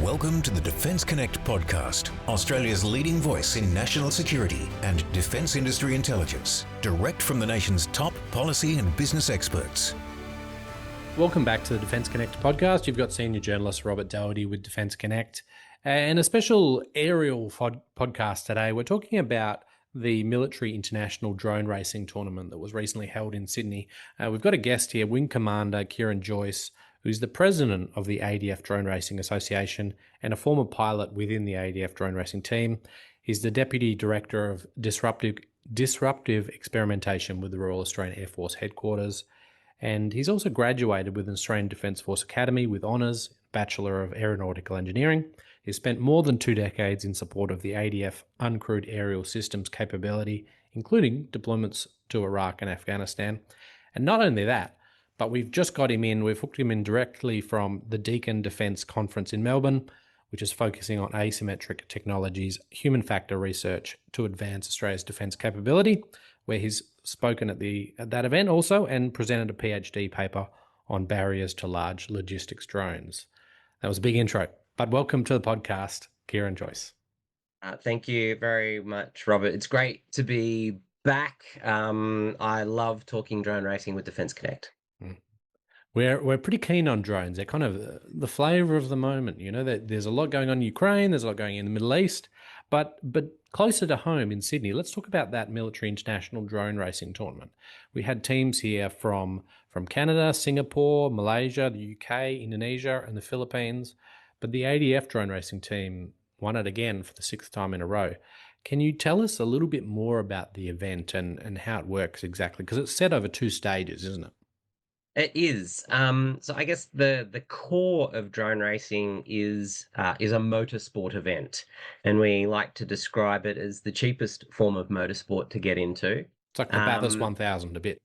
Welcome to the Defence Connect podcast, Australia's leading voice in national security and defence industry intelligence, direct from the nation's top policy and business experts. Welcome back to the Defence Connect podcast. You've got senior journalist Robert Dougherty with Defence Connect and a special aerial podcast today. We're talking about the military international drone racing tournament that was recently held in Sydney. We've got a guest here, Wing Commander Keirin Joyce, who's the president of the ADF Drone Racing Association and a former pilot within the ADF Drone Racing team. He's the Deputy Director of Disruptive Experimentation with the Royal Australian Air Force Headquarters. And he's also graduated with an Australian Defence Force Academy with honours, Bachelor of Aeronautical Engineering. He's spent more than 2 decades in support of the ADF Uncrewed Aerial Systems capability, including deployments to Iraq and Afghanistan. And not only that, but we've just got him in, we've hooked him in directly from the Deakin Defence Conference in Melbourne, which is focusing on asymmetric technologies, human factor research to advance Australia's defence capability, where he's spoken at that event also and presented a PhD paper on barriers to large logistics drones. That was a big intro, but welcome to the podcast, Keirin Joyce. Thank you very much, Robert. It's great to be back. I love talking drone racing with Defence Connect. We're pretty keen on drones. They're kind of the flavour of the moment. You know, there's a lot going on in Ukraine, there's a lot going on in the Middle East, but closer to home in Sydney, let's talk about that military international drone racing tournament. We had teams here from Canada, Singapore, Malaysia, the UK, Indonesia, and the Philippines, but the ADF drone racing team won it again for the 6th time in a row. Can you tell us a little bit more about the event and how it works exactly? Because it's set over 2 stages, isn't it? It is. So I guess the core of drone racing is a motorsport event, and we like to describe it as the cheapest form of motorsport to get into. It's like the Bathurst 1000 a bit,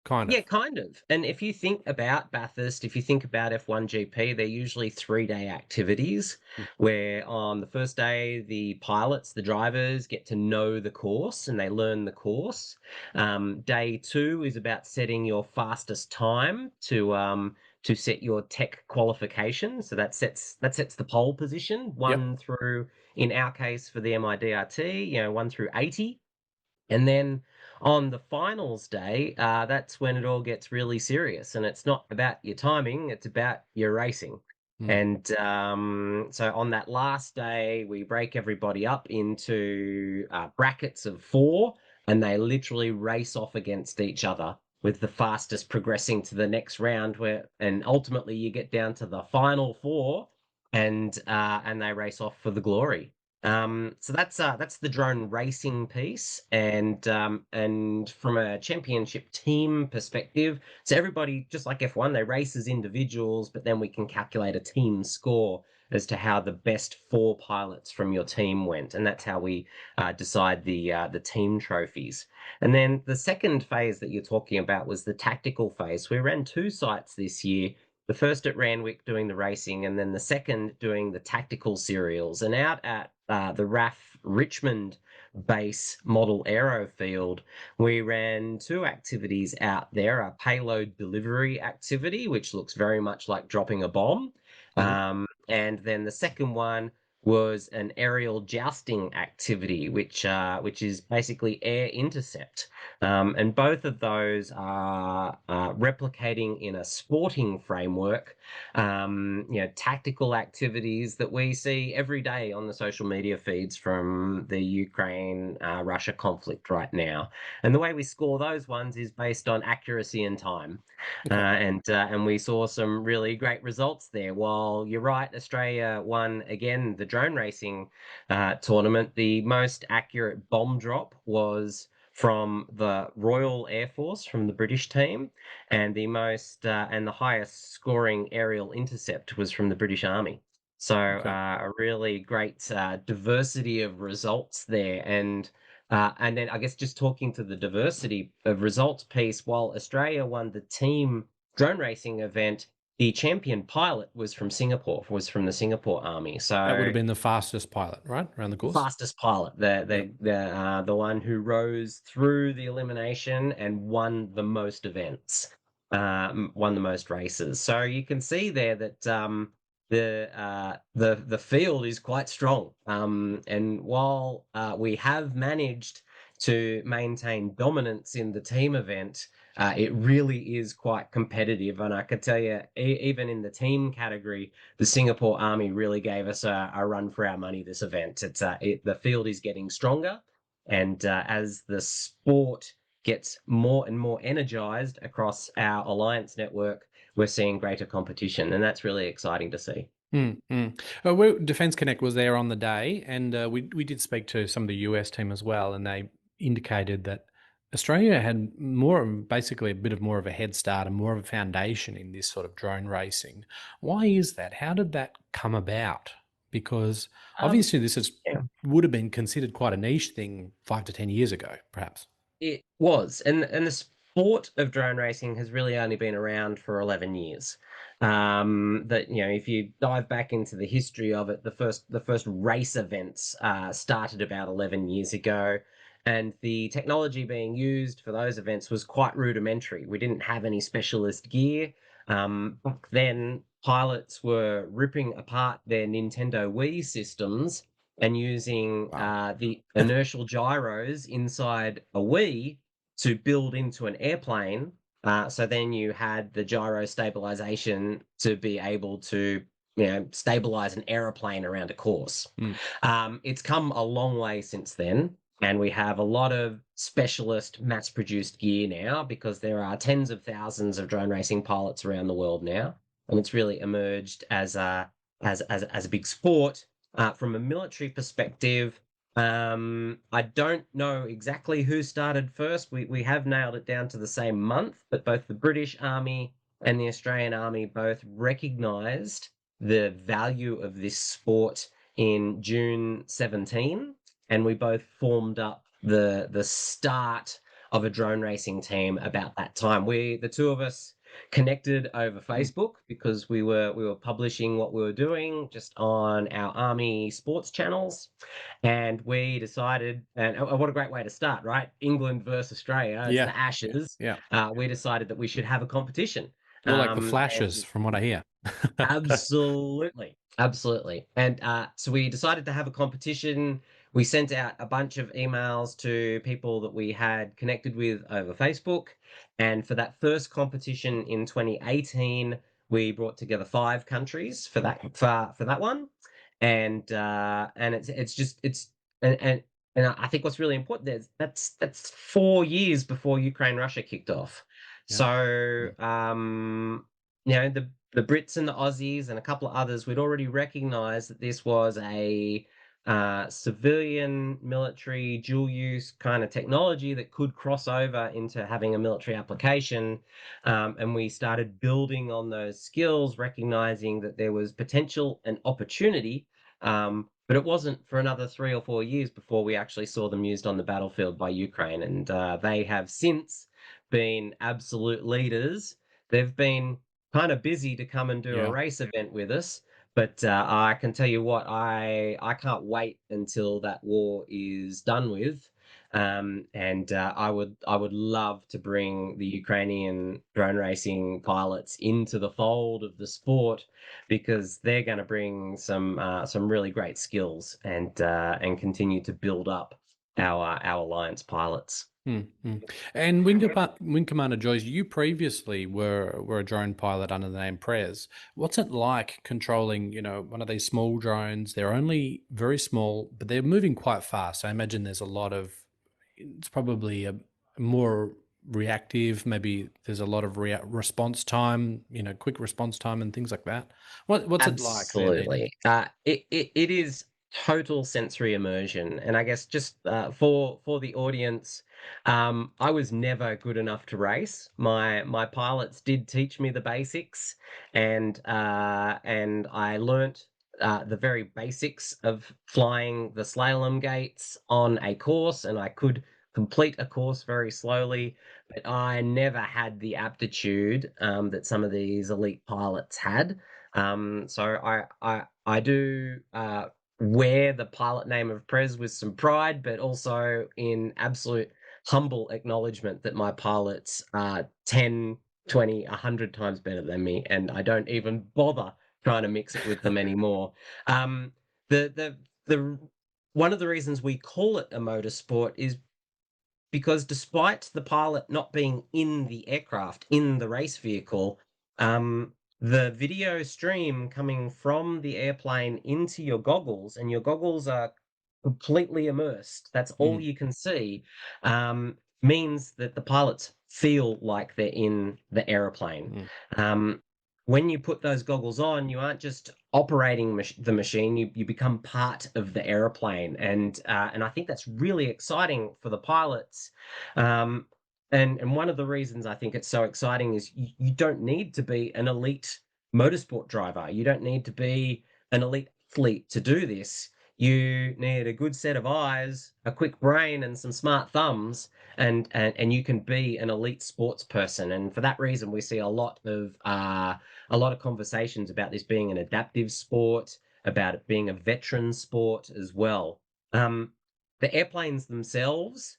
kind of. Yeah, kind of. And if you think about Bathurst, if you think about F1 GP, they're usually 3-day activities where on the first day, the pilots, the drivers get to know the course and they learn the course. Day 2 is about setting your fastest time to set your tech qualification. So that sets the pole position, 1 through, in our case for the MIDRT, 1 through 80. And then on the finals day, that's when it all gets really serious. And it's not about your timing, it's about your racing. And so on that last day, we break everybody up into brackets of 4, and they literally race off against each other, with the fastest progressing to the next round, and ultimately you get down to the final 4, and they race off for the glory. So that's the drone racing piece, and from a championship team perspective, so everybody, just like F1, they race as individuals, but then we can calculate a team score as to how the best 4 pilots from your team went, and that's how we decide the team trophies. And then the second phase that you're talking about was the tactical phase. We ran 2 sites this year. The first at Randwick doing the racing, and then the second doing the tactical serials. And out at the RAF Richmond base model aerofield, we ran 2 activities out there, a payload delivery activity, which looks very much like dropping a bomb. And then the second one was an aerial jousting activity, which is basically air intercept. And both of those are replicating in a sporting framework, tactical activities that we see every day on the social media feeds from the Ukraine-Russia conflict right now. And the way we score those ones is based on accuracy and time. Okay. And we saw some really great results there. While you're right, Australia won again the drone racing tournament. The most accurate bomb drop was from the Royal Air Force, from the British team, and the highest scoring aerial intercept was from the British Army. So a really great diversity of results there. And then I guess just talking to the diversity of results piece, while Australia won the team drone racing event, the champion pilot was from Singapore, was from the Singapore Army. So that would have been the fastest pilot, right, around the course? Fastest pilot, the one who rose through the elimination and won the most events, won the most races. So you can see there that the field is quite strong. And while we have managed to maintain dominance in the team event, it really is quite competitive. And I can tell you, even in the team category, the Singapore Army really gave us a run for our money this event. The field is getting stronger, and as the sport gets more and more energized across our alliance network, we're seeing greater competition, and that's really exciting to see. Defence Connect was there on the day, and we did speak to some of the US team as well, and they indicated that Australia had basically a bit more of a head start and more of a foundation in this sort of drone racing. Why is that? How did that come about? Because obviously Yeah. would have been considered quite a niche thing 5 to 10 years ago, perhaps. It was, and the sport of drone racing has really only been around for 11 years. That if you dive back into the history of it, the first race events started about 11 years ago, and the technology being used for those events was quite rudimentary. We didn't have any specialist gear. Back then, pilots were ripping apart their Nintendo Wii systems and using Wow. the inertial gyros inside a Wii to build into an airplane. So then you had the gyro stabilization to be able to stabilize an aeroplane around a course. Mm. It's come a long way since then, and we have a lot of specialist mass-produced gear now because there are tens of thousands of drone racing pilots around the world now, and it's really emerged as a big sport. From a military perspective, I don't know exactly who started first. We have nailed it down to the same month, but both the British Army and the Australian Army both recognised the value of this sport in June 17, and we both formed up the start of a drone racing team about that time. The two of us connected over Facebook because we were publishing what we were doing just on our Army sports channels, and we decided, and what a great way to start, right? England versus Australia, it's Yeah. the Ashes. Yeah. We decided that we should have a competition. More like the And Flashes, from what I hear. Absolutely. Absolutely. And so we decided to have a competition. We sent out a bunch of emails to people that we had connected with over Facebook. And for that first competition in 2018, we brought together 5 countries for that one. And it's and I think what's really important is that's 4 years before Ukraine Russia kicked off. Yeah. So the Brits and the Aussies and a couple of others, we'd already recognized that this was a civilian military dual use kind of technology that could cross over into having a military application. And we started building on those skills, recognizing that there was potential and opportunity. But it wasn't for another 3 or 4 years before we actually saw them used on the battlefield by Ukraine. And they have since been absolute leaders. They've been kind of busy to come and do a Yeah. race event with us. But I can tell you what, I can't wait until that war is done with. And I would love to bring the Ukrainian drone racing pilots into the fold of the sport because they're going to bring some really great skills and continue to build up our alliance pilots. And Wing Commander Joyce, you previously were a drone pilot under the name Prez. What's it like controlling, one of these small drones? They're only very small, but they're moving quite fast. I imagine it's probably a more reactive. Maybe there's a lot of response time, quick response time and things like that. What's it like there then? Absolutely. It is total sensory immersion, and I guess just for the audience, I was never good enough to race. My pilots did teach me the basics, and I learnt the very basics of flying the slalom gates on a course, and I could complete a course very slowly, but I never had the aptitude that some of these elite pilots had. So I do wear the pilot name of Prez with some pride, but also in absolute humble acknowledgement that my pilots are 10, 20, 100 times better than me, and I don't even bother trying to mix it with them anymore. The one of the reasons we call it a motorsport is because despite the pilot not being in the aircraft, in the race vehicle, the video stream coming from the airplane into your goggles, and your goggles are completely immersed, that's all you can see, means that the pilots feel like they're in the aeroplane. When you put those goggles on, you aren't just operating the machine; you become part of the aeroplane, and I think that's really exciting for the pilots. And one of the reasons I think it's so exciting is you don't need to be an elite motorsport driver. You don't need to be an elite athlete to do this. You need a good set of eyes, a quick brain, and some smart thumbs, and you can be an elite sports person. And for that reason, we see a lot of conversations about this being an adaptive sport, about it being a veteran sport as well. The airplanes themselves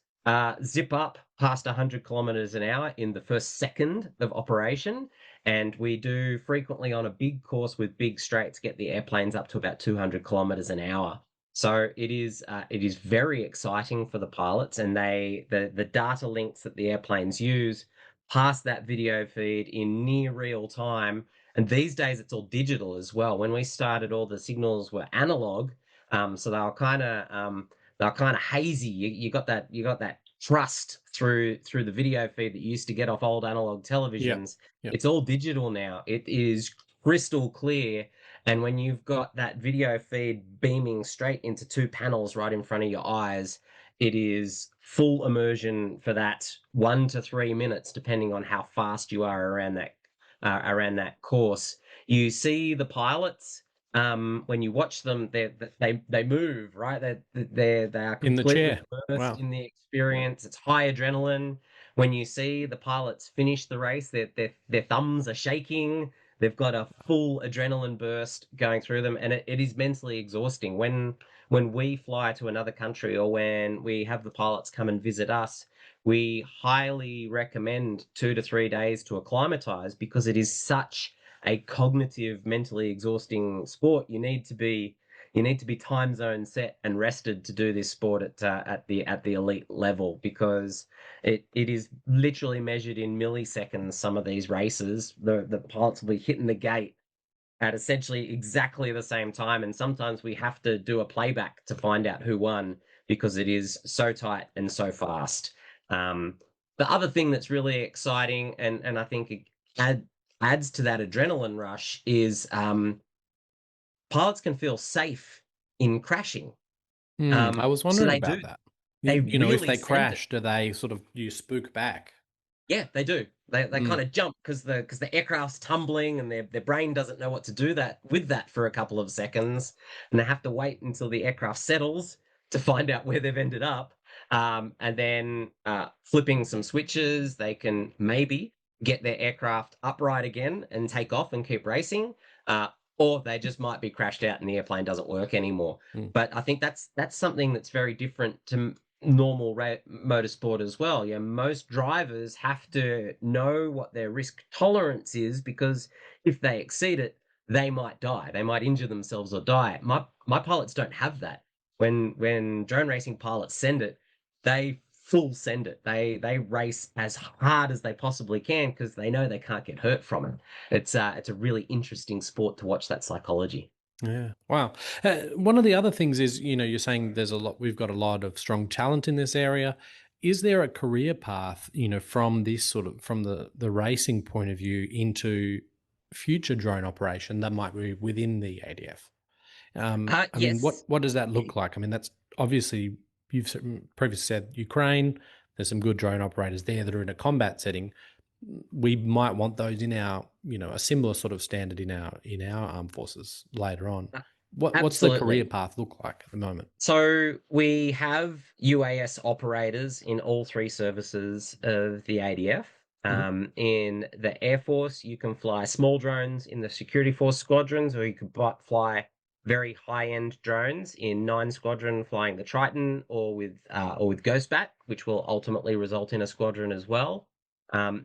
zip up past 100 kilometers an hour in the first second of operation. And we do frequently on a big course with big straights get the airplanes up to about 200 kilometers an hour. So it is very exciting for the pilots, and the data links that the airplanes use pass that video feed in near real time. And these days it's all digital as well. When we started, all the signals were analog, so they were kind of hazy. You got that thrust through the video feed that you used to get off old analog televisions. Yep. It's all digital now. It is crystal clear. And when you've got that video feed beaming straight into two panels right in front of your eyes, it is full immersion for that 1 to 3 minutes, depending on how fast you are around that course. You see the pilots, when you watch them, they move, right. They are In the completely chair. immersed Wow. in the experience. It's high adrenaline. When you see the pilots finish the race, their thumbs are shaking. They've got a full adrenaline burst going through them, and it is mentally exhausting. When we fly to another country, or when we have the pilots come and visit us, we highly recommend 2 to 3 days to acclimatize, because it is such a cognitive, mentally exhausting sport. You need to be time zone set and rested to do this sport at the elite level, because it is literally measured in milliseconds. Some of these races, the pilots will be hitting the gate at essentially exactly the same time, and sometimes we have to do a playback to find out who won, because it is so tight and so fast. The other thing that's really exciting, and I think it adds to that adrenaline rush, is pilots can feel safe in crashing. I was So wondering they about do. that. They If really they send it. crash, do they sort of you spook back? Yeah, they do. They kind of jump because the aircraft's tumbling, and their brain doesn't know what to do with that for a couple of seconds, and they have to wait until the aircraft settles to find out where they've ended up. And then flipping some switches, they can maybe get their aircraft upright again and take off and keep racing. Or they just might be crashed out and the airplane doesn't work anymore. But I think that's something that's very different to normal motorsport as well. Yeah, most drivers have to know what their risk tolerance is, because if they exceed it, they might die. They might injure themselves or die. My pilots don't have that. When drone racing pilots send it, they full send it. They race as hard as they possibly can, because they know they can't get hurt from it. It's a really interesting sport to watch that psychology. Yeah. Wow. One of the other things is, you're saying we've got a lot of strong talent in this area. Is there a career path, from this from the racing point of view into future drone operation that might be within the ADF? I mean, Yes. what does that look like? I mean, that's obviously, you've previously said Ukraine. There's some good drone operators there that are in a combat setting. We might want those in our, a similar sort of standard in our armed forces later on. What's the career Absolutely. path look like at the moment? So we have UAS operators in all three services of the ADF. In the Air Force, you can fly small drones in the Security Force squadrons, or you could fly very high-end drones in 9 Squadron flying the Triton, or with Ghostbat, which will ultimately result in a squadron as well.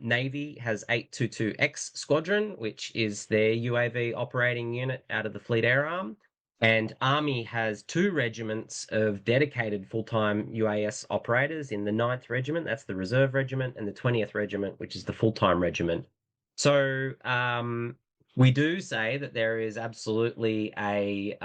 Navy has 822X Squadron, which is their UAV operating unit out of the Fleet Air Arm. And Army has 2 regiments of dedicated full-time UAS operators in the 9th Regiment, that's the Reserve Regiment, and the 20th Regiment, which is the full-time regiment. So we do say that there is absolutely a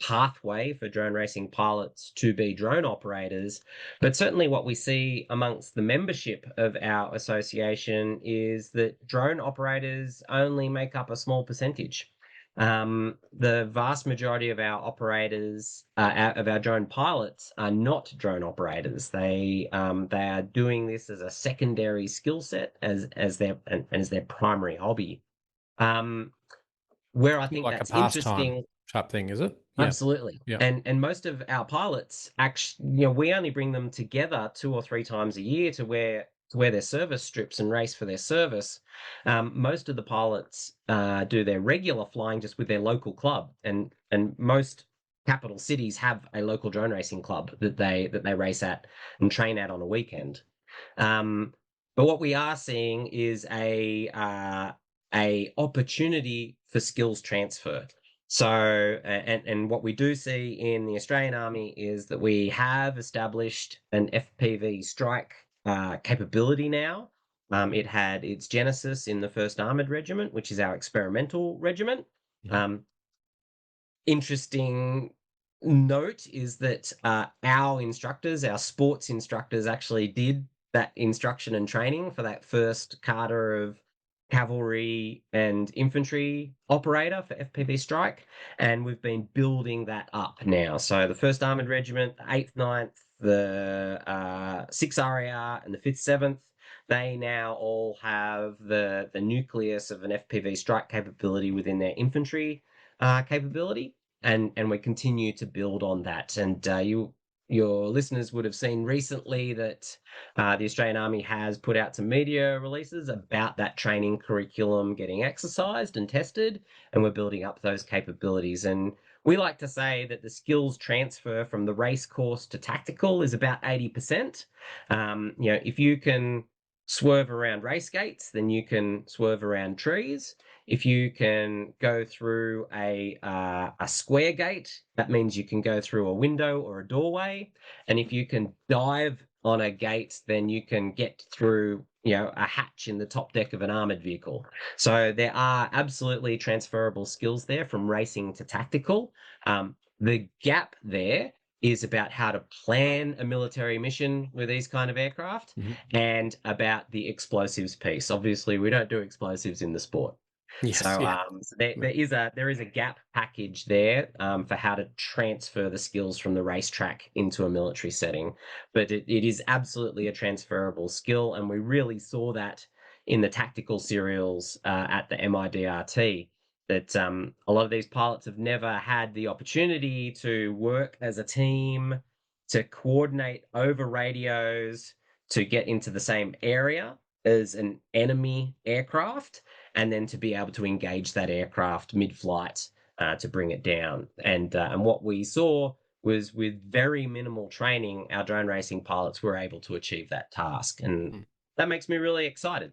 pathway for drone racing pilots to be drone operators, but certainly what we see amongst the membership of our association is that drone operators only make up a small percentage. The vast majority of our operators, of our drone pilots, are not drone operators. They are doing this as a secondary skill set, as their primary hobby. Where I think Like a that's pastime interesting. type thing, is it? Yeah. Absolutely. Yeah. And most of our pilots actually, we only bring them together 2 or 3 times a year to wear their service strips and race for their service. Most of the pilots do their regular flying just with their local club, and most capital cities have a local drone racing club that they race at and train at on a weekend. But what we are seeing is a opportunity for skills transfer. So, and what we do see in the Australian Army is that we have established an FPV strike capability now. It had its genesis in the 1st Armoured Regiment, which is our experimental regiment. Interesting note is that our instructors, our sports instructors, actually did that instruction and training for that first cadre of cavalry and infantry operator for FPV strike, and we've been building that up now. So the 1st Armoured Regiment, the 8th, 9th, the 6th RAR, and the 5th, 7th, they now all have the nucleus of an FPV strike capability within their infantry capability, and we continue to build on that. And your listeners would have seen recently that the Australian Army has put out some media releases about that training curriculum getting exercised and tested, and we're building up those capabilities. And we like to say that the skills transfer from the race course to tactical is about 80%. If you can swerve around race gates, then you can swerve around trees. If you can go through a square gate, that means you can go through a window or a doorway. And if you can dive on a gate, then you can get through, a hatch in the top deck of an armored vehicle. So there are absolutely transferable skills there from racing to tactical. The gap there is about how to plan a military mission with these kind of aircraft, and about the explosives piece. Obviously, we don't do explosives in the sport. Yes, So, yeah. there is a gap package there for how to transfer the skills from the racetrack into a military setting. But it is absolutely a transferable skill, and we really saw that in the tactical serials at the MIDRT. That a lot of these pilots have never had the opportunity to work as a team, to coordinate over radios, to get into the same area as an enemy aircraft, and then to be able to engage that aircraft mid-flight to bring it down. And what we saw was, with very minimal training, our drone racing pilots were able to achieve that task, and that makes me really excited.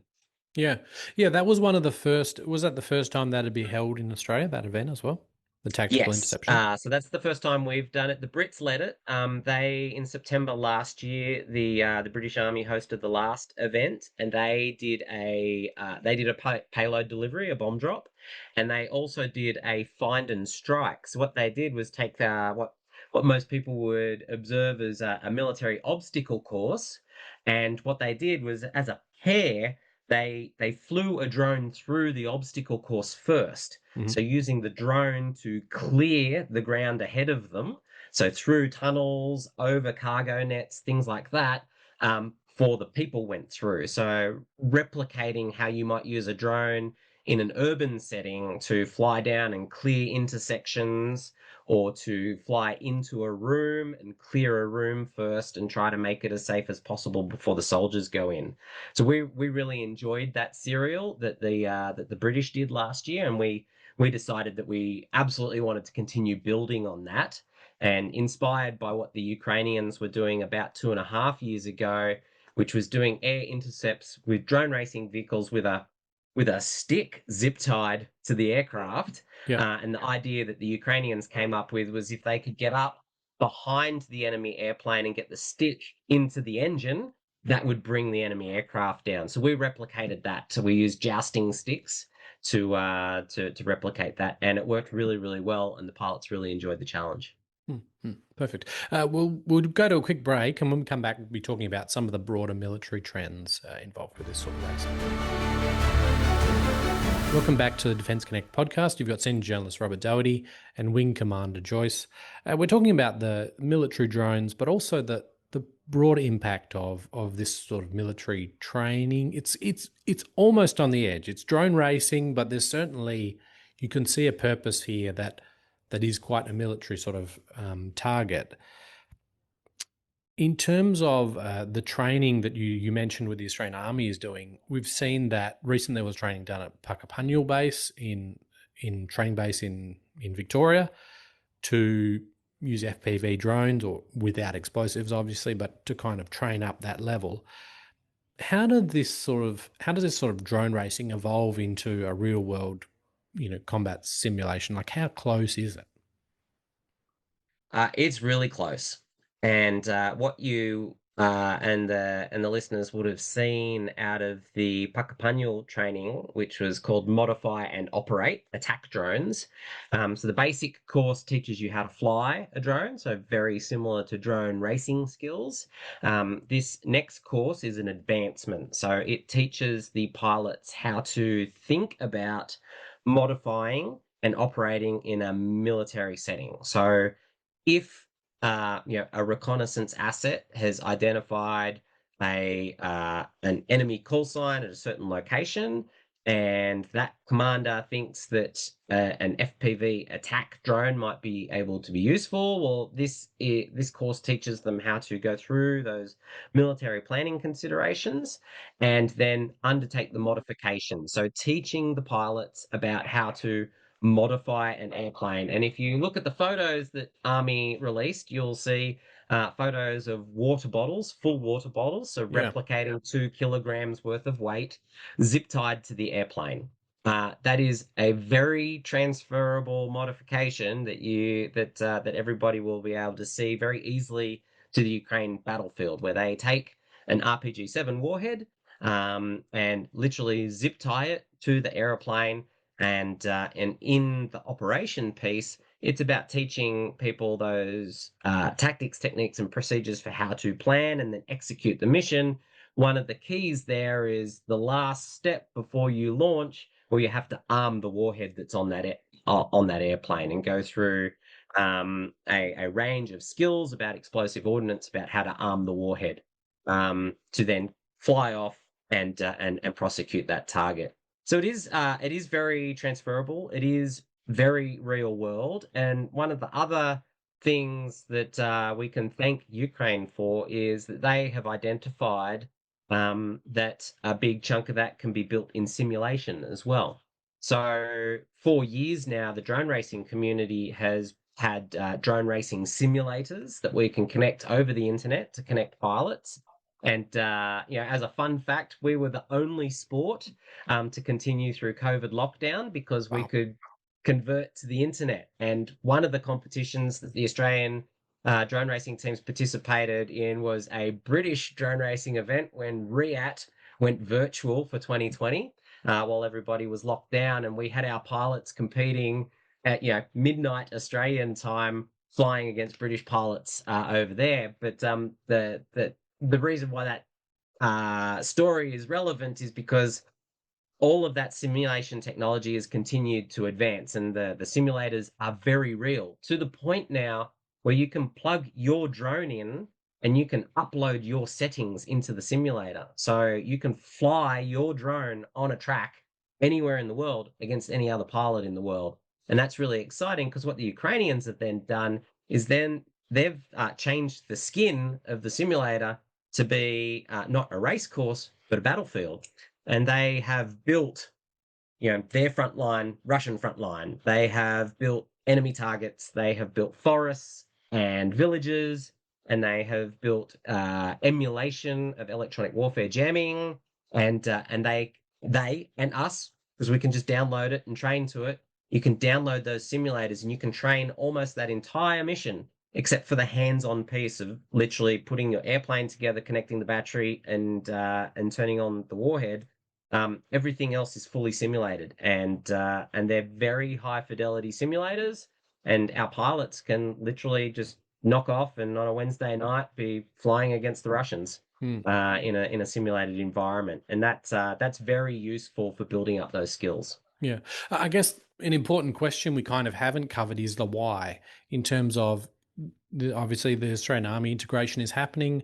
Yeah. Yeah, that was one of the first. Was that the first time that had been held in Australia, that event as well? The tactical Yes, interception? so that's the first time we've done it. The Brits led it. They, in September last year, the British Army hosted the last event, and they did a payload delivery, a bomb drop, and they also did a find and strike. So what they did was take what most people would observe as a military obstacle course, and what they did was, as a pair, they flew a drone through the obstacle course first. So using the drone to clear the ground ahead of them, so through tunnels, over cargo nets, things like that, for the people went through. So replicating how you might use a drone in an urban setting to fly down and clear intersections, or to fly into a room and clear a room first and try to make it as safe as possible before the soldiers go in. So we really enjoyed that serial that the British did last year, and we decided that we absolutely wanted to continue building on that. And inspired by what the Ukrainians were doing about 2.5 years ago, which was doing air intercepts with drone racing vehicles with a stick zip tied to the aircraft. Yeah. And the idea that the Ukrainians came up with was if they could get up behind the enemy airplane and get the stick into the engine, that would bring the enemy aircraft down. So we replicated that. So we used jousting sticks to replicate that, and it worked really, really well, and the pilots really enjoyed the challenge. Perfect. We'll go to a quick break, and when we come back, we'll be talking about some of the broader military trends involved with this sort of racing. Welcome back to the Defence Connect podcast. You've got senior journalist Robert Dougherty and Wing Commander Joyce. We're talking about the military drones, but also the broad impact of this sort of military training. It's almost on the edge. It's drone racing, but there's certainly, you can see a purpose here that is quite a military sort of target. In terms of the training that you mentioned with the Australian Army is doing, we've seen that recently there was training done at Puckapunyal base in training base in Victoria to use FPV drones, or without explosives, obviously, but to kind of train up that level. How does this sort of drone racing evolve into a real world, combat simulation? Like, how close is it? It's really close, and what you and the listeners would have seen out of the Puckapunyal training, which was called Modify and Operate Attack Drones. So the basic course teaches you how to fly a drone, so very similar to drone racing skills. This next course is an advancement, so it teaches the pilots how to think about modifying and operating in a military setting. So if a reconnaissance asset has identified an enemy call sign at a certain location, and that commander thinks that an FPV attack drone might be able to be useful, well, this course teaches them how to go through those military planning considerations and then undertake the modification. So teaching the pilots about how to modify an airplane. And if you look at the photos that Army released, you'll see photos of water bottles, full water bottles, so replicating 2 kilograms worth of weight, zip tied to the airplane. That is a very transferable modification that everybody will be able to see very easily to the Ukraine battlefield, where they take an RPG-7 warhead and literally zip tie it to the aeroplane. And in the operation piece, it's about teaching people those tactics, techniques, and procedures for how to plan and then execute the mission. One of the keys there is the last step before you launch, where you have to arm the warhead that's on that airplane, and go through a range of skills about explosive ordnance, about how to arm the warhead to then fly off and prosecute that target. So it is very transferable. It is very real world. And one of the other things that we can thank Ukraine for is that they have identified that a big chunk of that can be built in simulation as well. So for years now, the drone racing community has had drone racing simulators that we can connect over the internet to connect pilots. And as a fun fact, we were the only sport to continue through COVID lockdown because we could convert to the internet. And one of the competitions that the Australian drone racing teams participated in was a British drone racing event when RIAT went virtual for 2020 while everybody was locked down, and we had our pilots competing at midnight Australian time, flying against British pilots over there. But the reason why that story is relevant is because all of that simulation technology has continued to advance, and the simulators are very real, to the point now where you can plug your drone in and you can upload your settings into the simulator. So you can fly your drone on a track anywhere in the world against any other pilot in the world. And that's really exciting, because what the Ukrainians have then done is then they've changed the skin of the simulator to be not a race course, but a battlefield. And they have built, their front line, Russian front line. They have built enemy targets. They have built forests and villages and they have built emulation of electronic warfare jamming, and they and us, because we can just download it and train to it. You can download those simulators and you can train almost that entire mission, except for the hands-on piece of literally putting your airplane together, connecting the battery, and turning on the warhead. Everything else is fully simulated, and they're very high fidelity simulators. And our pilots can literally just knock off and on a Wednesday night be flying against the Russians in a simulated environment, and that's very useful for building up those skills. Yeah, I guess an important question we kind of haven't covered is the why, in terms of obviously the Australian Army integration is happening.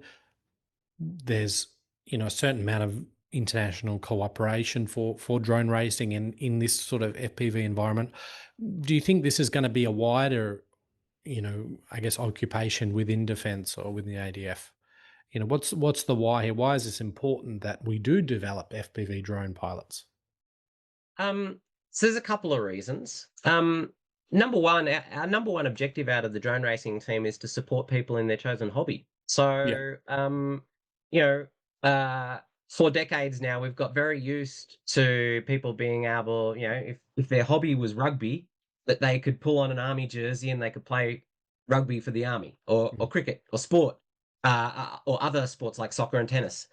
There's a certain amount of international cooperation for drone racing and in this sort of FPV environment. Do you think this is going to be a wider, I guess, occupation within defence or within the ADF? What's the why here? Why is this important that we do develop FPV drone pilots? So there's a couple of reasons. Number one, our number one objective out of the drone racing team is to support people in their chosen hobby. So, for decades now, we've got very used to people being able, if their hobby was rugby, that they could pull on an army jersey and they could play rugby for the army, or cricket, or sport, or other sports like soccer and tennis.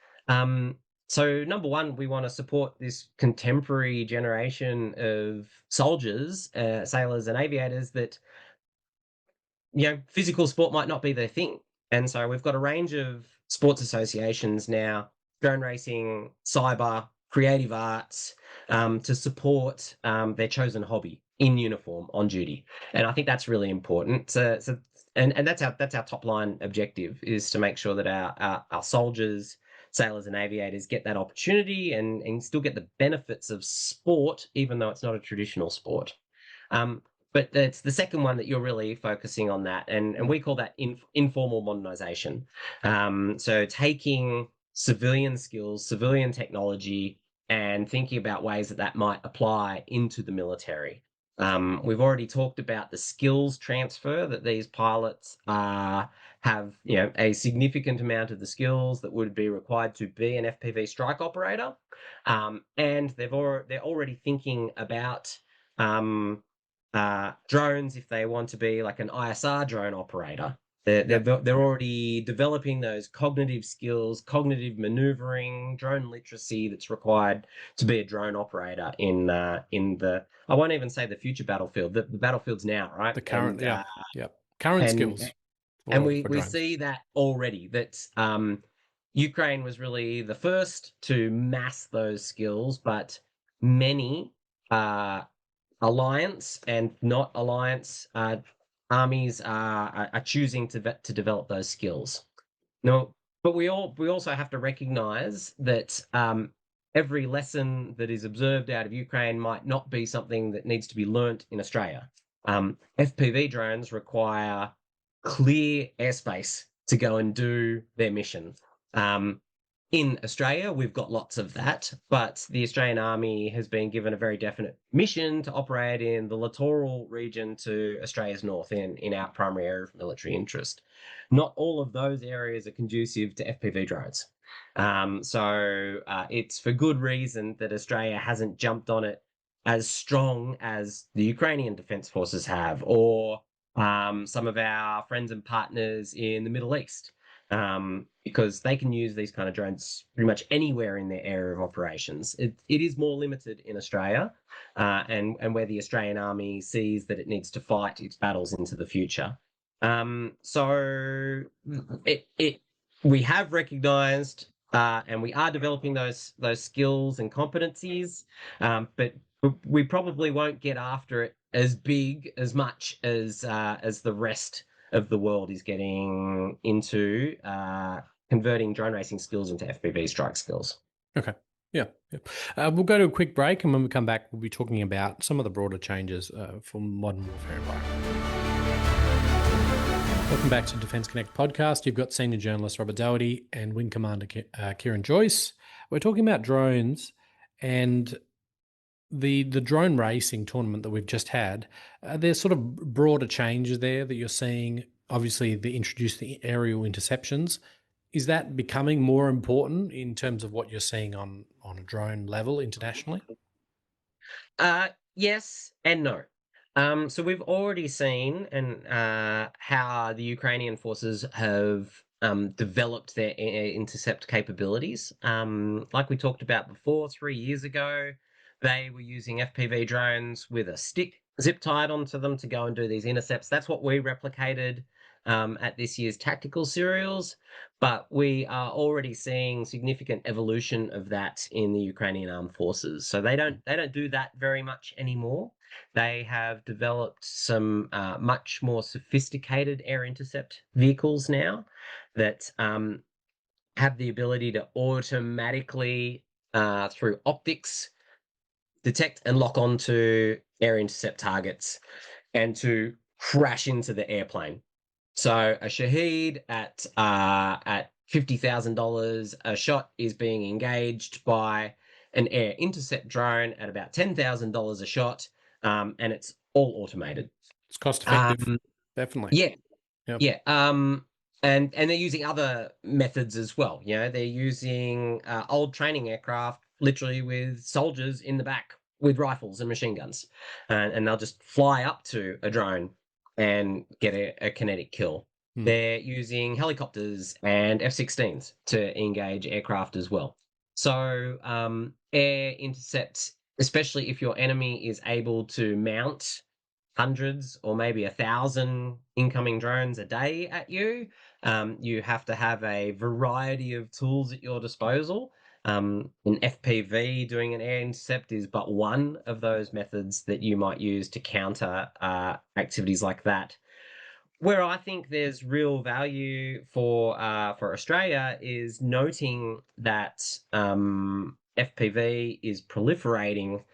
So number one, we want to support this contemporary generation of soldiers, sailors and aviators that, physical sport might not be their thing. And so we've got a range of sports associations now, drone racing, cyber, creative arts, to support their chosen hobby in uniform on duty. And I think that's really important. And that's our top line objective, is to make sure that our soldiers, sailors and aviators get that opportunity and still get the benefits of sport, even though it's not a traditional sport. But it's the second one that you're really focusing on that. And we call that informal modernization. So taking civilian skills, civilian technology, and thinking about ways that might apply into the military. We've already talked about the skills transfer, that these pilots have, a significant amount of the skills that would be required to be an FPV strike operator, and they're already thinking about drones if they want to be like an ISR drone operator. They're already developing those cognitive skills, cognitive maneuvering, drone literacy that's required to be a drone operator in the, I won't even say the future battlefield, the battlefield's now, right? The current, current skills. And we see that already, that Ukraine was really the first to mass those skills, but many alliance and not alliance armies are choosing to develop those skills. No, but we also have to recognize that every lesson that is observed out of Ukraine might not be something that needs to be learnt in Australia. FPV drones require clear airspace to go and do their mission. In Australia, we've got lots of that, but the Australian Army has been given a very definite mission to operate in the littoral region to Australia's north, in our primary area of military interest. Not all of those areas are conducive to FPV drones. So it's for good reason that Australia hasn't jumped on it as strong as the Ukrainian Defence Forces have, or some of our friends and partners in the Middle East. Because they can use these kind of drones pretty much anywhere in their area of operations. It is more limited in Australia, and where the Australian Army sees that it needs to fight its battles into the future. So we have recognised, and we are developing those skills and competencies, but we probably won't get after it as much as the rest of the world is getting into converting drone racing skills into FPV strike skills. Okay. Yeah. We'll go to a quick break, and when we come back, we'll be talking about some of the broader changes for modern warfare environment. Welcome back to Defence Connect podcast. You've got senior journalist Robert Dougherty and Wing Commander Keirin Joyce. We're talking about drones and the drone racing tournament that we've just had. There's sort of broader changes there that you're seeing obviously they introduced the aerial interceptions. Is that becoming more important in terms of what you're seeing on a drone level internationally? Yes and no. So we've already seen how the Ukrainian forces have developed their intercept capabilities. Like we talked about before, 3 years ago, they were using FPV drones with a stick zip tied onto them to go and do these intercepts. That's what we replicated at this year's tactical serials. But we are already seeing significant evolution of that in the Ukrainian armed forces. So they don't do that very much anymore. They have developed some much more sophisticated air intercept vehicles now that have the ability to automatically, through optics, detect and lock onto air intercept targets and to crash into the airplane. So a Shaheed at $50,000 a shot is being engaged by an air intercept drone at about $10,000 a shot, and it's all automated. It's cost effective, Um, definitely. yeah, Yep. yeah. And they're using other methods as well. You know, they're using old training aircraft, literally with soldiers in the back with rifles and machine guns, and they'll just fly up to a drone and get a kinetic kill. They're using helicopters and F-16s to engage aircraft as well. So air intercepts, especially if your enemy is able to mount hundreds or maybe 1,000 incoming drones a day at you, you have to have a variety of tools at your disposal. An FPV doing an air intercept is but one of those methods that you might use to counter activities like that. Where I think there's real value for Australia is noting that FPV is proliferating.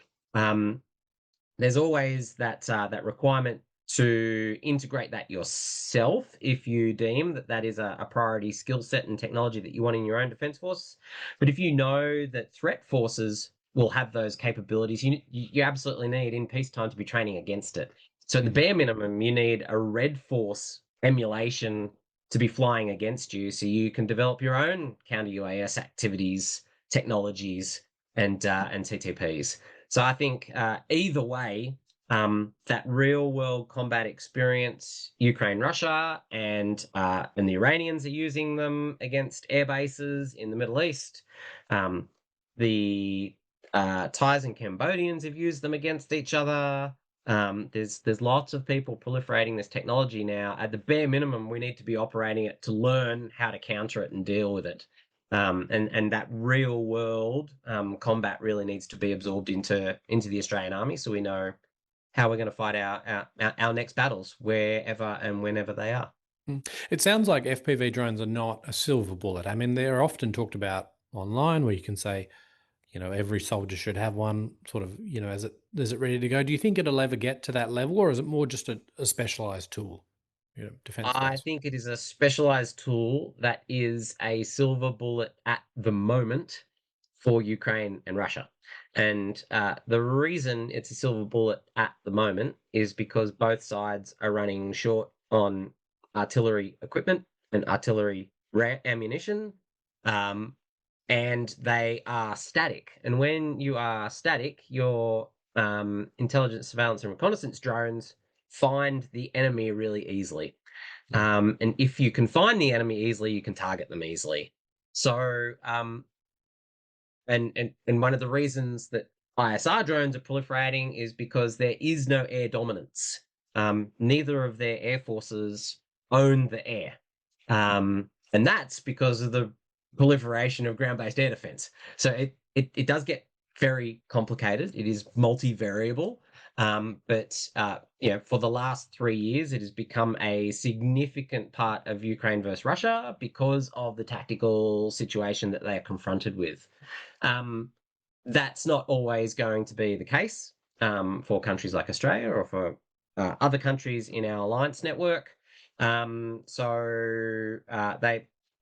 There's always that requirement to integrate that yourself if you deem that that is a priority skill set and technology that you want in your own defense force. But if you know that threat forces will have those capabilities, you absolutely need in peacetime to be training against it. So at the bare minimum, you need a Red Force emulation to be flying against you, so you can develop your own counter UAS activities, technologies, and TTPs. So I think either way, that real world combat experience, Ukraine, Russia, and the Iranians are using them against air bases in the Middle East. The Thais and Cambodians have used them against each other. There's lots of people proliferating this technology now. At the bare minimum, we need to be operating it to learn how to counter it and deal with it. And that real world combat really needs to be absorbed into the Australian Army, so we know how we're going to fight our next battles wherever and whenever they are. It sounds like FPV drones are not a silver bullet. I mean, they're often talked about online where you can say, every soldier should have one, sort of, is it ready to go? Do you think it'll ever get to that level, or is it more just a specialized tool, defense I wise? think it is a specialized tool that is a silver bullet at the moment for Ukraine and Russia. And the reason it's a silver bullet at the moment is because both sides are running short on artillery equipment and artillery ammunition, and they are static. And when you are static, your intelligence, surveillance, and reconnaissance drones find the enemy really easily. And if you can find the enemy easily, you can target them easily. So, and one of the reasons that ISR drones are proliferating is because there is no air dominance. Neither of their air forces own the air. And that's because of the proliferation of ground-based air defense. So it does get very complicated. It is multivariable. But for the last 3 years, it has become a significant part of Ukraine versus Russia because of the tactical situation that they are confronted with. That's not always going to be the case for countries like Australia or for other countries in our alliance network.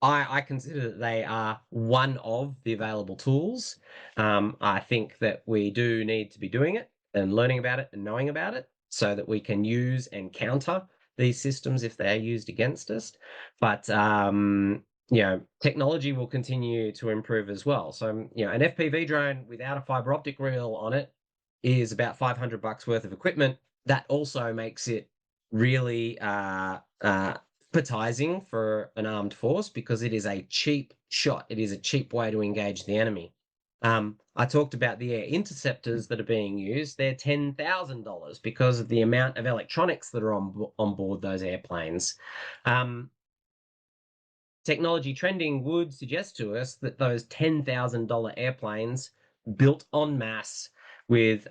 I consider that they are one of the available tools. I think that we do need to be doing it and learning about it and knowing about it so that we can use and counter these systems if they are used against us. But technology will continue to improve as well. So an FPV drone without a fiber optic reel on it is about $500 worth of equipment. That also makes it really appetizing for an armed force because it is a cheap shot. It is a cheap way to engage the enemy. I talked about the air interceptors that are being used. They're $10,000 because of the amount of electronics that are on board those airplanes. Technology trending would suggest to us that those $10,000 airplanes built en masse with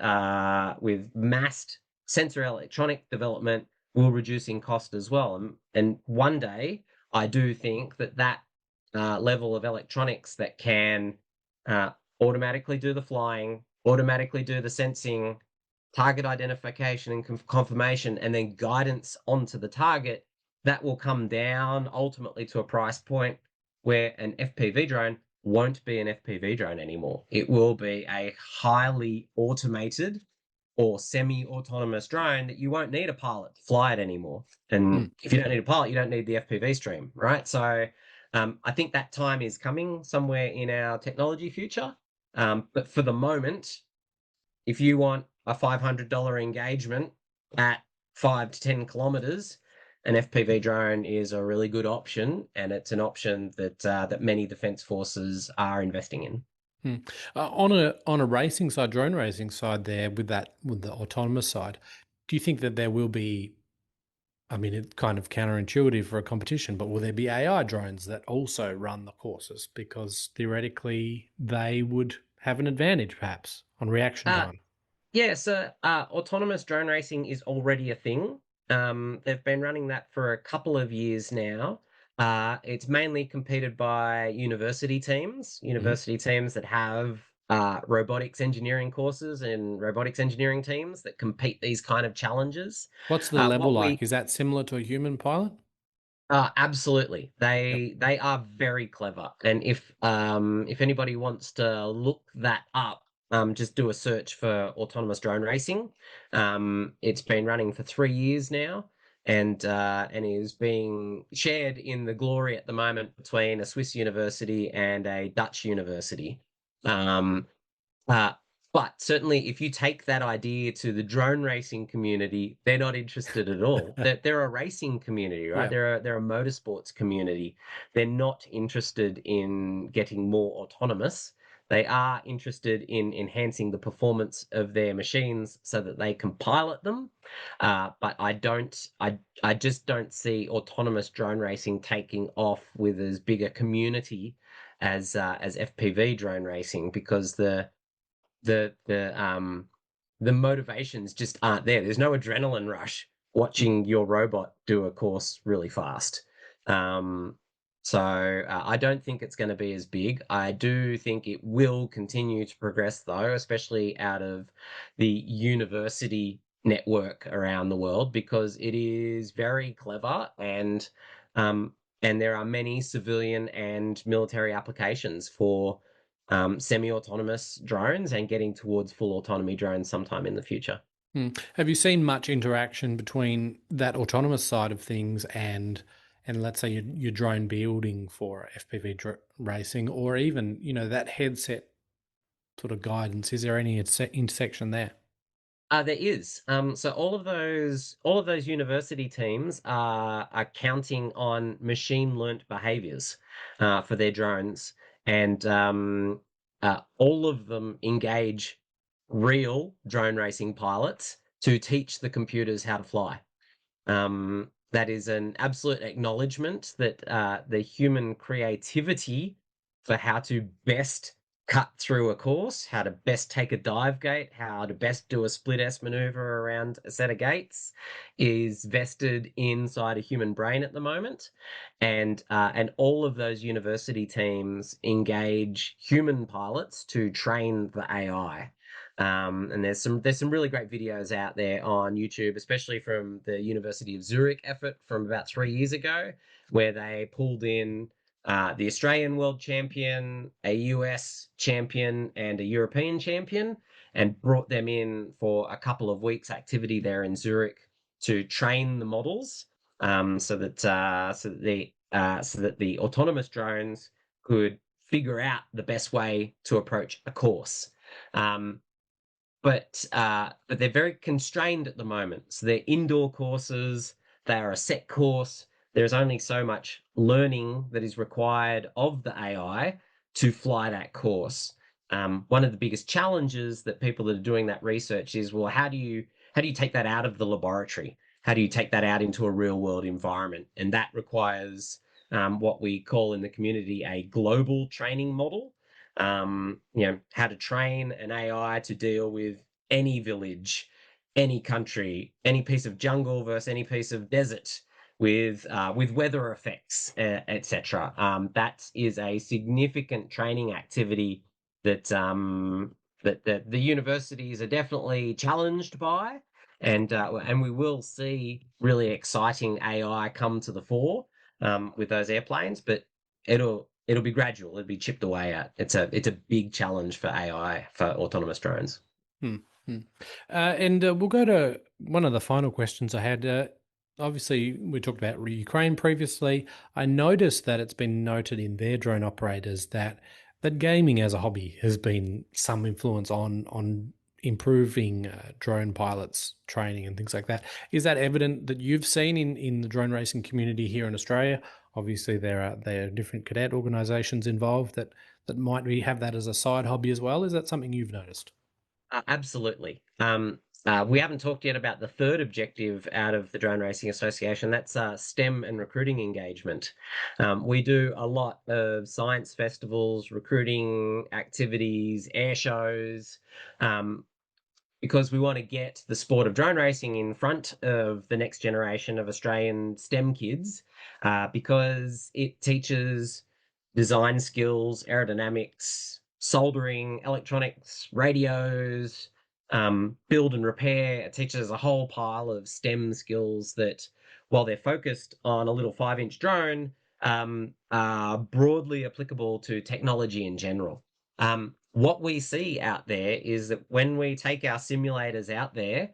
massed sensor electronic development will reduce in cost as well. And one day, I do think that level of electronics that can automatically do the flying, automatically do the sensing, target identification and confirmation, and then guidance onto the target, that will come down ultimately to a price point where an FPV drone won't be an FPV drone anymore. It will be a highly automated or semi-autonomous drone that you won't need a pilot to fly it anymore. And if you don't need a pilot, you don't need the FPV stream, right? So I think that time is coming somewhere in our technology future. But for the moment, if you want a $500 engagement at 5 to 10 kilometers, an FPV drone is a really good option, and it's an option that many defense forces are investing in. On a racing side, drone racing side, there with the autonomous side, do you think that there will be? I mean, it's kind of counterintuitive for a competition, but will there be AI drones that also run the courses because theoretically they would have an advantage, perhaps, on reaction time? Yeah, so autonomous drone racing is already a thing. They've been running that for a couple of years now. It's mainly competed by university teams that have robotics engineering courses and robotics engineering teams that compete these kind of challenges. What's the level like? Is that similar to a human pilot? Absolutely. They are very clever. And if anybody wants to look that up, just do a search for autonomous drone racing. It's been running for 3 years now, and is being shared in the glory at the moment between a Swiss university and a Dutch university. But certainly, if you take that idea to the drone racing community, they're not interested at all. They're a racing community, right? Yeah. They're a motorsports community. They're not interested in getting more autonomous. They are interested in enhancing the performance of their machines so that they can pilot them. But I just don't see autonomous drone racing taking off with as big a community as FPV drone racing because the motivations just aren't there. There's no adrenaline rush watching your robot do a course really fast. So I don't think it's going to be as big. I do think it will continue to progress, though, especially out of the university network around the world, because it is very clever and there are many civilian and military applications for semi-autonomous drones and getting towards full autonomy drones sometime in the future. Have you seen much interaction between that autonomous side of things and let's say your drone building for FPV racing, or even that headset sort of guidance? Is there any intersection there? There is. So all of those university teams are counting on machine learnt behaviors for their drones, and all of them engage real drone racing pilots to teach the computers how to fly. That is an absolute acknowledgement that the human creativity for how to best cut through a course, how to best take a dive gate, how to best do a split S maneuver around a set of gates is vested inside a human brain at the moment. And all of those university teams engage human pilots to train the AI. And there's some really great videos out there on YouTube, especially from the University of Zurich effort from about 3 years ago, where they pulled in the Australian world champion, a US champion, and a European champion, and brought them in for a couple of weeks activity there in Zurich to train the models so that the autonomous drones could figure out the best way to approach a course. But they're very constrained at the moment. So they're indoor courses. They are a set course. There's only so much learning that is required of the AI to fly that course. One of the biggest challenges that people that are doing that research is, well, how do you take that out of the laboratory? How do you take that out into a real world environment? And that requires what we call in the community a global training model. How to train an AI to deal with any village, any country, any piece of jungle versus any piece of desert, with weather effects, etc. That is a significant training activity that the universities are definitely challenged by, and we will see really exciting AI come to the fore with those airplanes, but it'll be gradual. It'll be chipped away at. It's a big challenge for AI for autonomous drones. Hmm. And we'll go to one of the final questions I had. Obviously, we talked about Ukraine previously. I noticed that it's been noted in their drone operators that gaming as a hobby has been some influence on improving drone pilots training and things like that. Is that evident that you've seen in the drone racing community here in Australia? Obviously, there are different cadet organisations involved that might have that as a side hobby as well. Is that something you've noticed? Absolutely. We haven't talked yet about the third objective out of the Drone Racing Association. That's STEM and recruiting engagement. We do a lot of science festivals, recruiting activities, air shows, because we want to get the sport of drone racing in front of the next generation of Australian STEM kids, because it teaches design skills, aerodynamics, soldering, electronics, radios, build and repair. It teaches a whole pile of STEM skills that, while they're focused on a little 5-inch drone, are broadly applicable to technology in general. What we see out there is that when we take our simulators out there,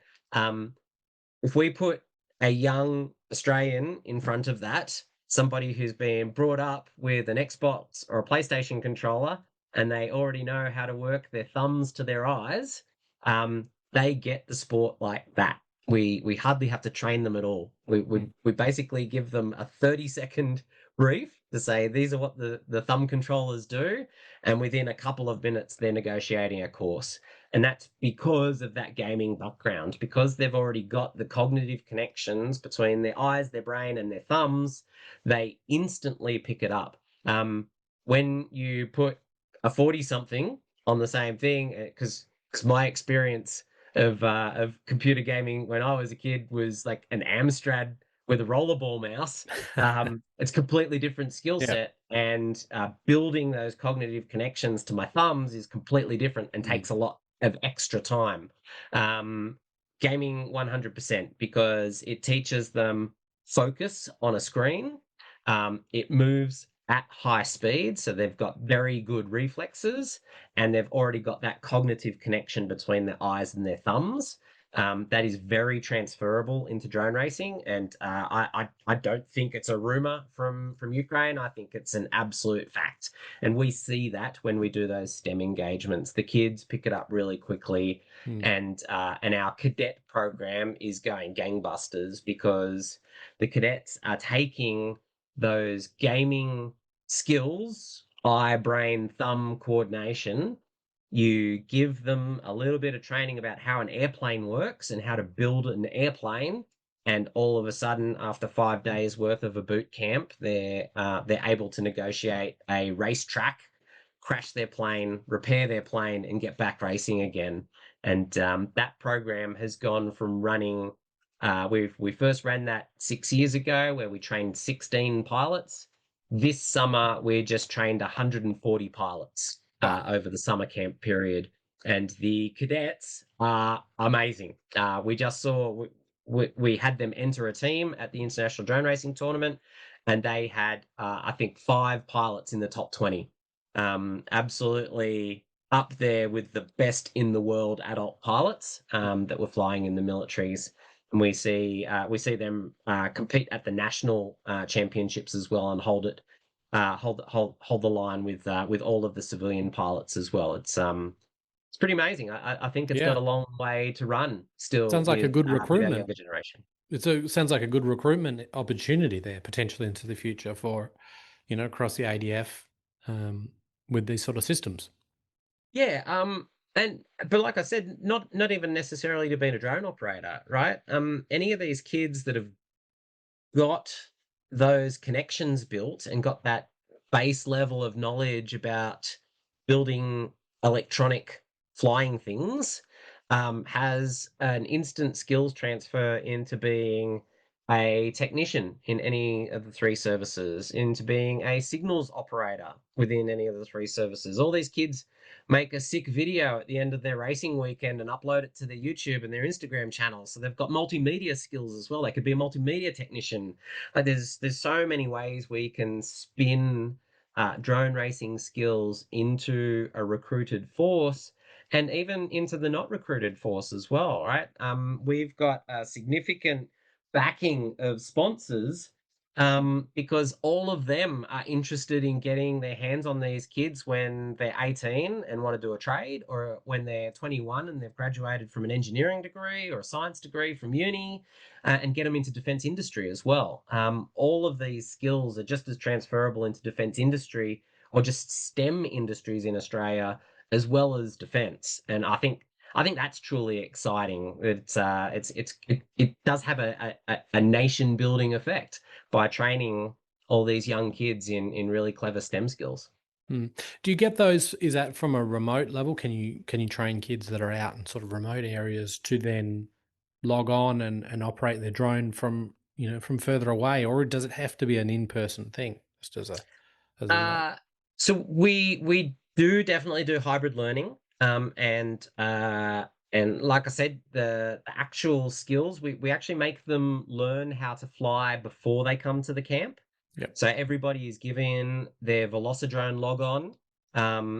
if we put a young Australian in front of that, somebody who's been brought up with an Xbox or a PlayStation controller, and they already know how to work their thumbs to their eyes, they get the sport like that. We hardly have to train them at all. We basically give them a 30-second brief to say these are what the thumb controllers do, and within a couple of minutes they're negotiating a course. And that's because of that gaming background, because they've already got the cognitive connections between their eyes, their brain, and their thumbs. They instantly pick it up. When you put a 40-something on the same thing, because my experience of computer gaming when I was a kid was like an Amstrad with a rollerball mouse. It's a completely different skill set, and building those cognitive connections to my thumbs is completely different and takes a lot of extra time. Gaming 100%, because it teaches them focus on a screen. It moves at high speed, so they've got very good reflexes, and they've already got that cognitive connection between their eyes and their thumbs. That is very transferable into drone racing, and I don't think it's a rumor from Ukraine. I think it's an absolute fact, and we see that when we do those STEM engagements. The kids pick it up really quickly, and our cadet program is going gangbusters, because the cadets are taking those gaming skills, eye, brain, thumb coordination. You give them a little bit of training about how an airplane works and how to build an airplane, and all of a sudden, after 5 days worth of a boot camp, they're able to negotiate a racetrack, crash their plane, repair their plane, and get back racing again. And that program has gone from running. We first ran that 6 years ago, where we trained 16 pilots. This summer, we just trained 140 pilots over the summer camp period, and the cadets are amazing. We just saw we had them enter a team at the International Drone Racing Tournament, and they had I think 5 pilots in the top 20. Absolutely up there with the best in the world adult pilots that were flying in the militaries. and we see them compete at the national championships as well, and hold the line with all of the civilian pilots as well. It's pretty amazing. I think it's got Yeah. a long way to run still Sounds like a good with our recruitment. younger generation. Sounds like a good recruitment opportunity there potentially into the future for, across the ADF, with these sort of systems. Yeah, but like I said, not even necessarily to being a drone operator, right? Any of these kids that have got those connections built and got that base level of knowledge about building electronic flying things, has an instant skills transfer into being a technician in any of the three services, into being a signals operator within any of the three services. All these kids make a sick video at the end of their racing weekend and upload it to their YouTube and their Instagram channels. So they've got multimedia skills as well. They could be a multimedia technician. There's so many ways we can spin drone racing skills into a recruited force, and even into the not recruited force as well, right? We've got a significant backing of sponsors, because all of them are interested in getting their hands on these kids when they're 18 and want to do a trade, or when they're 21 and they've graduated from an engineering degree or a science degree from uni, and get them into defense industry as well. All of these skills are just as transferable into defense industry, or just STEM industries in Australia, as well as defense. And I think that's truly exciting. It does have a nation building effect by training all these young kids in really clever STEM skills. Mm. Do you get those? Is that from a remote level? Can you train kids that are out in sort of remote areas to then log on and operate their drone from from further away, or does it have to be an in-person thing, just as a note? So we do definitely do hybrid learning, and like I said, the actual skills, we actually make them learn how to fly before they come to the camp. Yep. So everybody is given their Velocidrone log on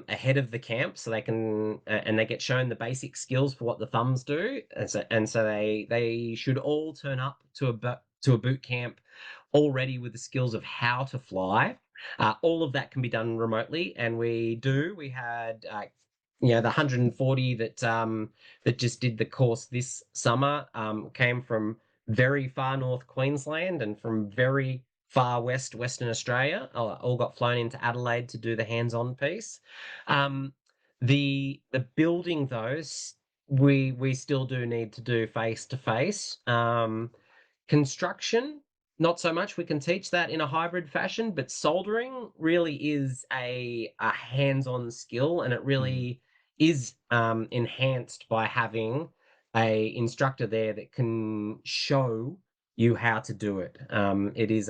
ahead of the camp, so they can and they get shown the basic skills for what the thumbs do, and so they should all turn up to a boot camp already with the skills of how to fly. All of that can be done remotely, and we had the 140 that just did the course this summer, came from very far north Queensland and from very far west Western Australia. All got flown into Adelaide to do the hands-on piece. The building those, we still do need to do face to face. Construction, not so much. We can teach that in a hybrid fashion, but soldering really is a hands-on skill, and it Mm. really is enhanced by having a instructor there that can show you how to do it. Yep. It is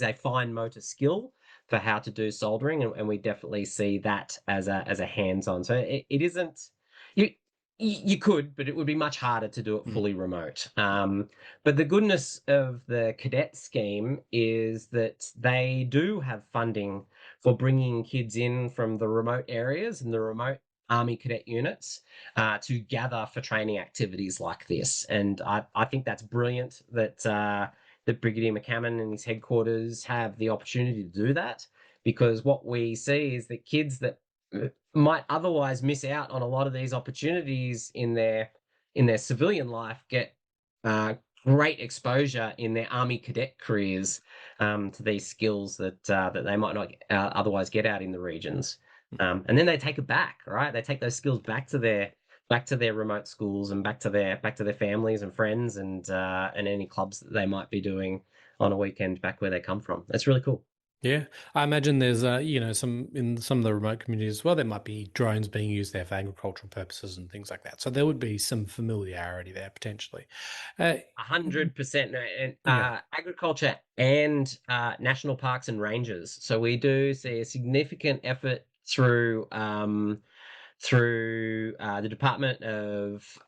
a fine motor skill for how to do soldering, and we definitely see that as a hands-on. So it isn't you. You could, but it would be much harder to do it Mm. fully remote. But the goodness of the cadet scheme is that they do have funding for bringing kids in from the remote areas and the remote Army cadet units to gather for training activities like this. And I think that's brilliant that Brigadier McCammon and his headquarters have the opportunity to do that, because what we see is that kids that might otherwise miss out on a lot of these opportunities in their civilian life get uh, great exposure in their Army cadet careers, to these skills that they might not otherwise get out in the regions. And then they take it back, right? They take those skills back to their remote schools, and back to their families and friends, and any clubs that they might be doing on a weekend back where they come from. That's really cool. Yeah, I imagine there's some in some of the remote communities as well. There might be drones being used there for agricultural purposes and things like that. So there would be some familiarity there potentially. Uh, 100%. And yeah. agriculture and national parks and ranges. So we do see a significant effort through the Department of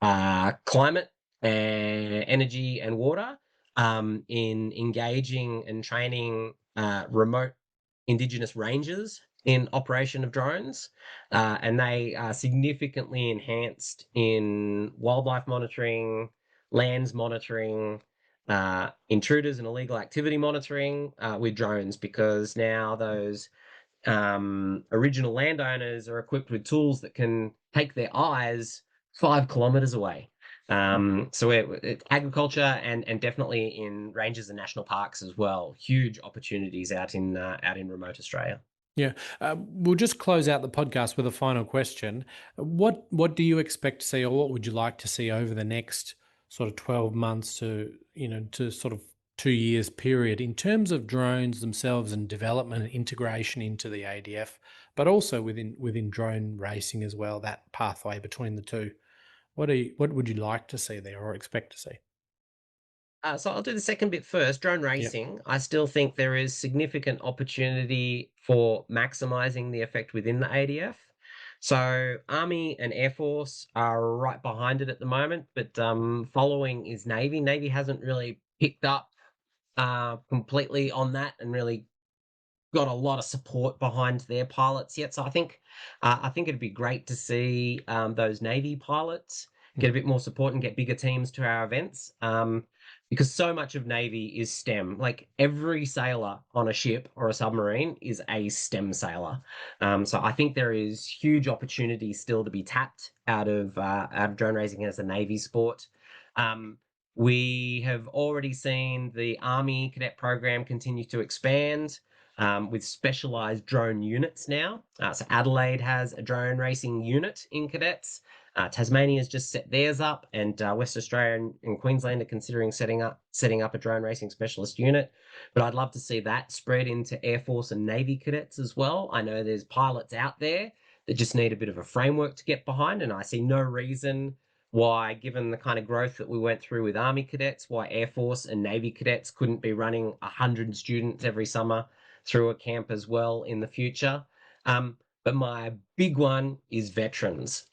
Climate and Energy and Water, in engaging and training remote Indigenous rangers in operation of drones, and they are significantly enhanced in wildlife monitoring, lands monitoring, intruders and illegal activity monitoring with drones, because now those original landowners are equipped with tools that can take their eyes 5 kilometers away. So it's agriculture and definitely in ranges and national parks as well. Huge opportunities out in remote Australia. Yeah. We'll just close out the podcast with a final question. What do you expect to see, or what would you like to see over the next sort of 12 months to sort of 2 years period in terms of drones themselves and development and integration into the ADF, but also within drone racing as well, that pathway between the two? What would you like to see there or expect to see? So I'll do the second bit first. Drone Yeah. racing. I still think there is significant opportunity for maximizing the effect within the ADF. So Army and Air Force are right behind it at the moment, but following is Navy. Navy hasn't really picked up completely on that and really got a lot of support behind their pilots yet. So I think it'd be great to see those Navy pilots get a bit more support and get bigger teams to our events. Because so much of Navy is STEM. Like every sailor on a ship or a submarine is a STEM sailor. So I think there is huge opportunity still to be tapped out of drone racing as a Navy sport. We have already seen the Army cadet program continue to expand with specialized drone units now. So Adelaide has a drone racing unit in cadets. Tasmania's just set theirs up, and West Australia and Queensland are considering setting up a drone racing specialist unit. But I'd love to see that spread into Air Force and Navy cadets as well. I know there's pilots out there that just need a bit of a framework to get behind, and I see no reason why, given the kind of growth that we went through with Army cadets, why Air Force and Navy cadets couldn't be running 100 students every summer through a camp as well in the future. But my big one is veterans.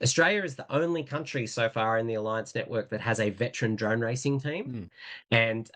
Australia is the only country so far in the Alliance Network that has a veteran drone racing team. And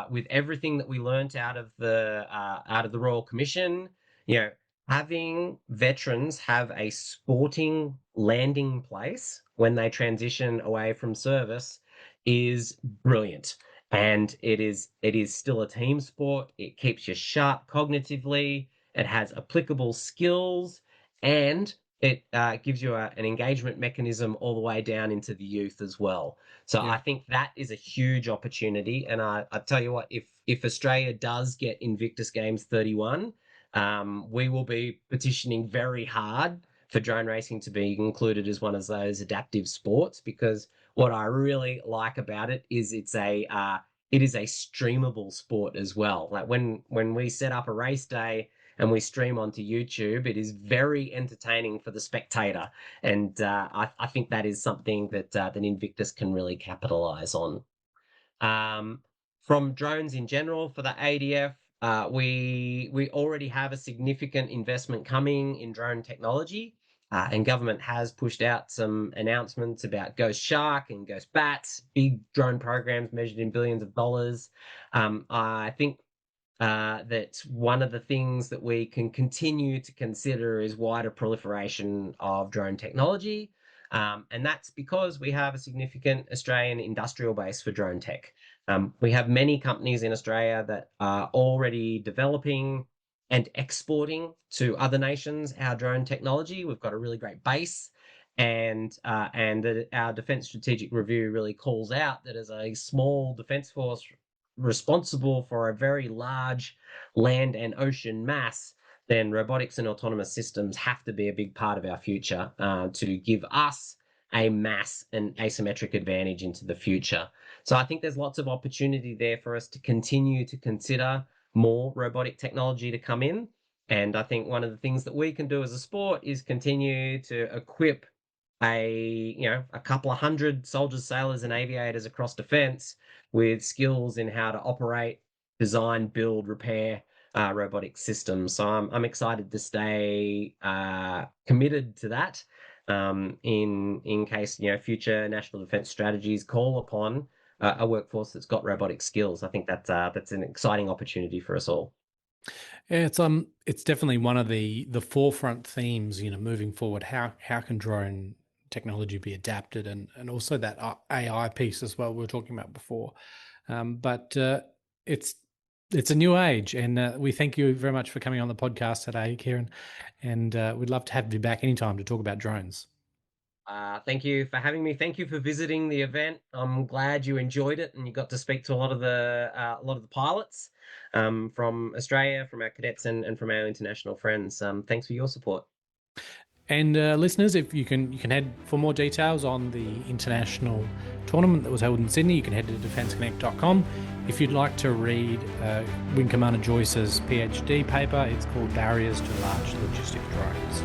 with everything that we learnt out of the Royal Commission, you know, having veterans have a sporting landing place when they transition away from service is brilliant. And it is still a team sport. It keeps you sharp cognitively. It has applicable skills, and it gives you an engagement mechanism all the way down into the youth as well. So Yeah. I think that is a huge opportunity. And I tell you what, if Australia does get Invictus Games 31, we will be petitioning very hard for drone racing to be included as one of those adaptive sports, because what I really like about it is it is a streamable sport as well. Like when we set up a race day and we stream onto YouTube, it is very entertaining for the spectator, and I think that is something that Invictus can really capitalize on. From drones in general for the ADF, we already have a significant investment coming in drone technology, and government has pushed out some announcements about Ghost Shark and Ghost Bats, big drone programs measured in billions of dollars. I think that one of the things that we can continue to consider is wider proliferation of drone technology. And that's because we have a significant Australian industrial base for drone tech. We have many companies in Australia that are already developing and exporting to other nations our drone technology. We've got a really great base. And our Defence Strategic Review really calls out that as a small defence force responsible for a very large land and ocean mass, then robotics and autonomous systems have to be a big part of our future to give us a mass and asymmetric advantage into the future. So I think there's lots of opportunity there for us to continue to consider more robotic technology to come in. And I think one of the things that we can do as a sport is continue to equip a couple of hundred soldiers, sailors, and aviators across defence with skills in how to operate, design, build, repair robotic systems. So I'm excited to stay committed to that in case future national defence strategies call upon a workforce that's got robotic skills. I think that's an exciting opportunity for us all. Yeah, it's definitely one of the forefront themes, moving forward. How can drone technology be adapted, and also that AI piece as well we were talking about before. But it's a new age, and we thank you very much for coming on the podcast today, Keirin, and we'd love to have you back anytime to talk about drones. Thank you for having me. Thank you for visiting the event. I'm glad you enjoyed it and you got to speak to a lot of the pilots from Australia, from our cadets, and from our international friends. Thanks for your support. And listeners, if you can head for more details on the international tournament that was held in Sydney, you can head to defenceconnect.com. If you'd like to read Wing Commander Joyce's PhD paper, it's called Barriers to Large Logistic Drones.